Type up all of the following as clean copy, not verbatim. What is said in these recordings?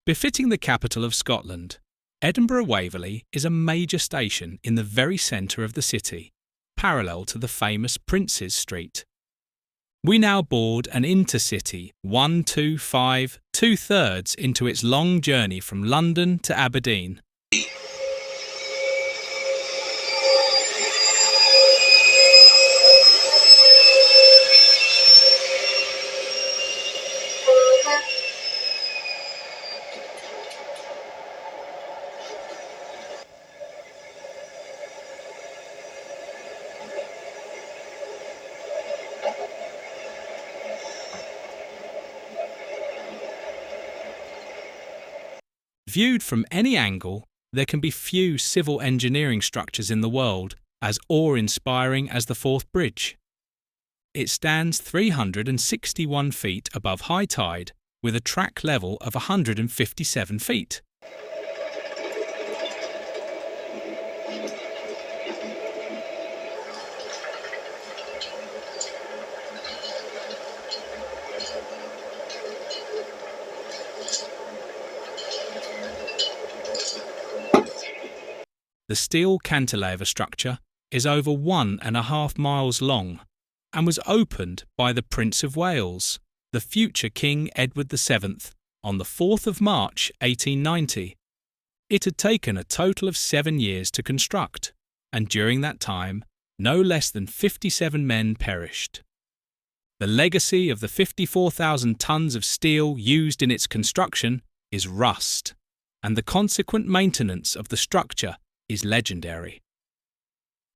Befitting the capital of Scotland, Edinburgh Waverley is a major station in the very centre of the city, parallel to the famous Princes Street. We now board an InterCity 125 2/3 into its long journey from London to Aberdeen. Viewed from any angle, there can be few civil engineering structures in the world as awe-inspiring as the Forth Bridge. It stands 361 feet above high tide with a track level of 157 feet. The steel cantilever structure is over 1.5 miles long and was opened by the Prince of Wales, the future King Edward VII, on the 4th of March 1890. It had taken a total of 7 years to construct, and during that time, no less than 57 men perished. The legacy of the 54,000 tons of steel used in its construction is rust, and the consequent maintenance of the structure is legendary.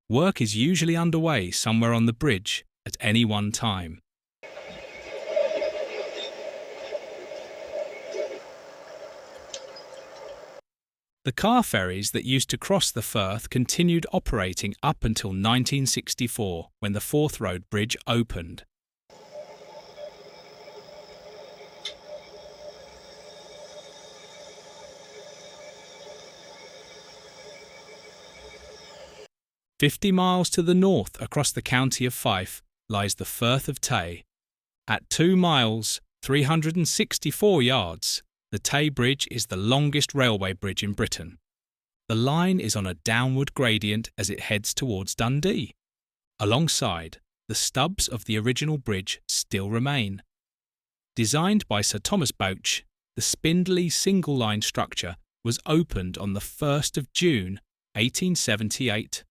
Work is usually underway somewhere on the bridge at any one time. The car ferries that used to cross the Firth continued operating up until 1964, when the Forth Road Bridge opened. "50 miles to the north across the county of Fife lies the Firth of Tay. At 2 miles, 364 yards, the Tay Bridge is the longest railway bridge in Britain. The line is on a downward gradient as it heads towards Dundee. Alongside, the stubs of the original bridge still remain. Designed by Sir Thomas Bouch, the spindly single-line structure was opened on the 1st of June 1878.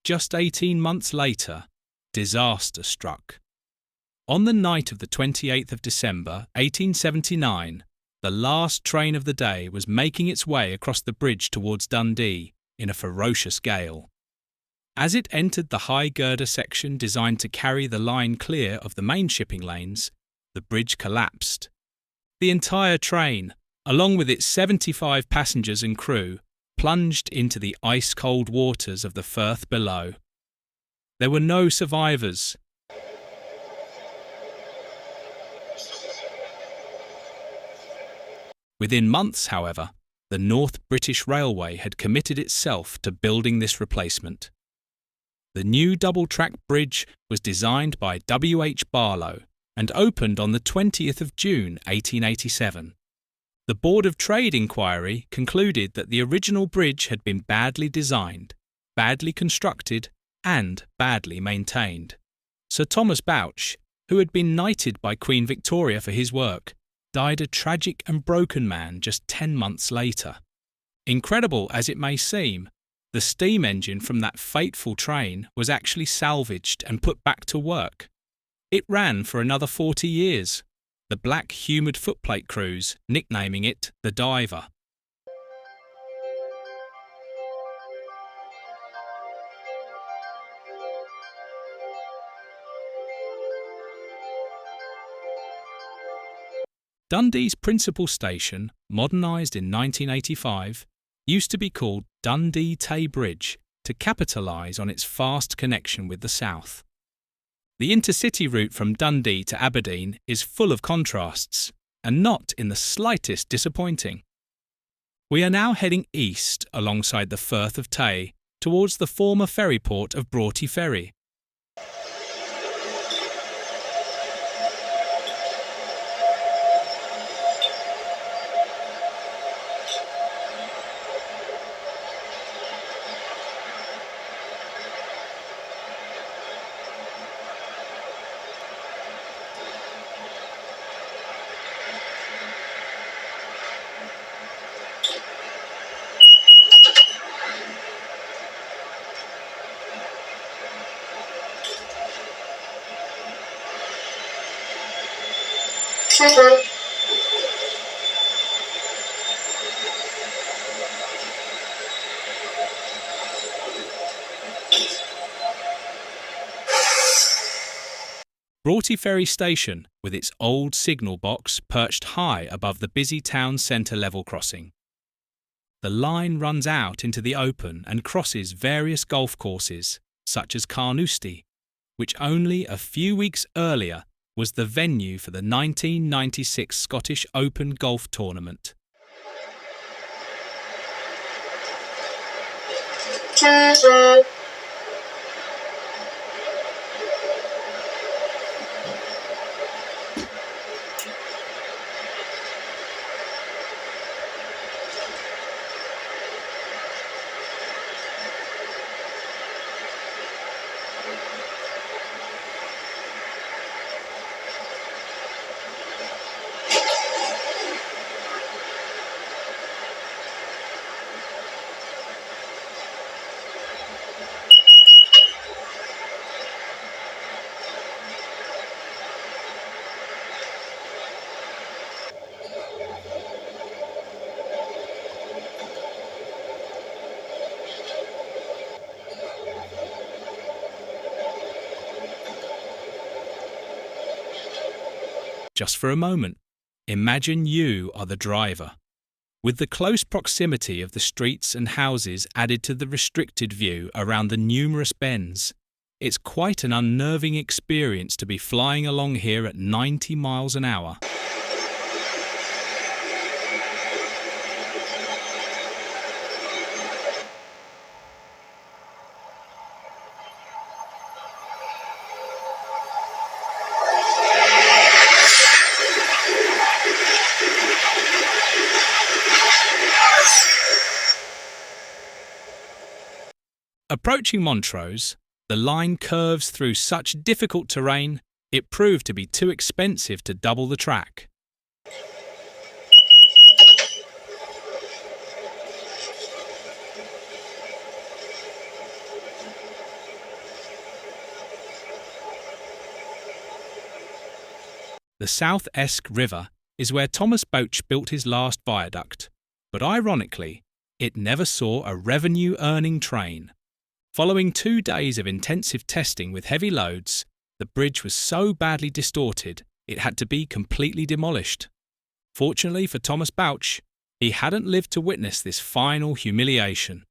Just 18 months later, disaster struck. On the night of the 28th of December 1879, the last train of the day was making its way across the bridge towards Dundee in a ferocious gale. As it entered the high girder section designed to carry the line clear of the main shipping lanes, the bridge collapsed. The entire train, along with its 75 passengers and crew, plunged into the ice-cold waters of the Firth below. There were no survivors. Within months, however, the North British Railway had committed itself to building this replacement. The new double-track bridge was designed by W.H. Barlow and opened on the 20th of June 1887. The Board of Trade inquiry concluded that the original bridge had been badly designed, badly constructed, and badly maintained. Sir Thomas Bouch, who had been knighted by Queen Victoria for his work, died a tragic and broken man just 10 months later. Incredible as it may seem, the steam engine from that fateful train was actually salvaged and put back to work. It ran for another 40 years. The black humid footplate cruise, nicknaming it the Diver. Dundee's principal station, modernised in 1985, used to be called Dundee Tay Bridge to capitalise on its fast connection with the south. The InterCity route from Dundee to Aberdeen is full of contrasts, and not in the slightest disappointing. We are now heading east alongside the Firth of Tay towards the former ferry port of Broughty Ferry. Broughty Ferry Station, with its old signal box perched high above the busy town centre level crossing. The line runs out into the open and crosses various golf courses, such as Carnoustie, which only a few weeks earlier was the venue for the 1996 Scottish Open Golf Tournament. Just for a moment, imagine you are the driver. With the close proximity of the streets and houses added to the restricted view around the numerous bends, it's quite an unnerving experience to be flying along here at 90 miles an hour. Approaching Montrose, the line curves through such difficult terrain, it proved to be too expensive to double the track. The South Esk River is where Thomas Bauch built his last viaduct, but ironically, it never saw a revenue-earning train. Following 2 days of intensive testing with heavy loads, the bridge was so badly distorted it had to be completely demolished. Fortunately for Thomas Bauch, he hadn't lived to witness this final humiliation.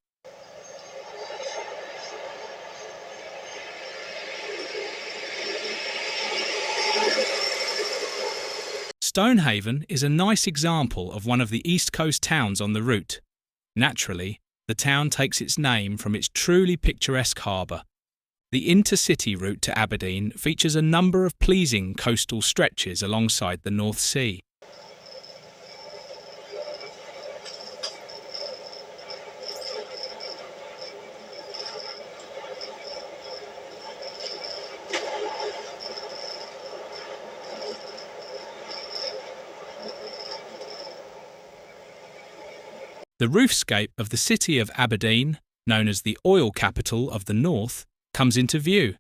Stonehaven is a nice example of one of the East Coast towns on the route. Naturally, the town takes its name from its truly picturesque harbour. The InterCity route to Aberdeen features a number of pleasing coastal stretches alongside the North Sea. The roofscape of the city of Aberdeen, known as the oil capital of the north, comes into view.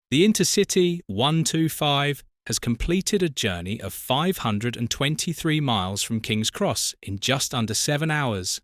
The InterCity 125 has completed a journey of 523 miles from King's Cross in just under 7 hours.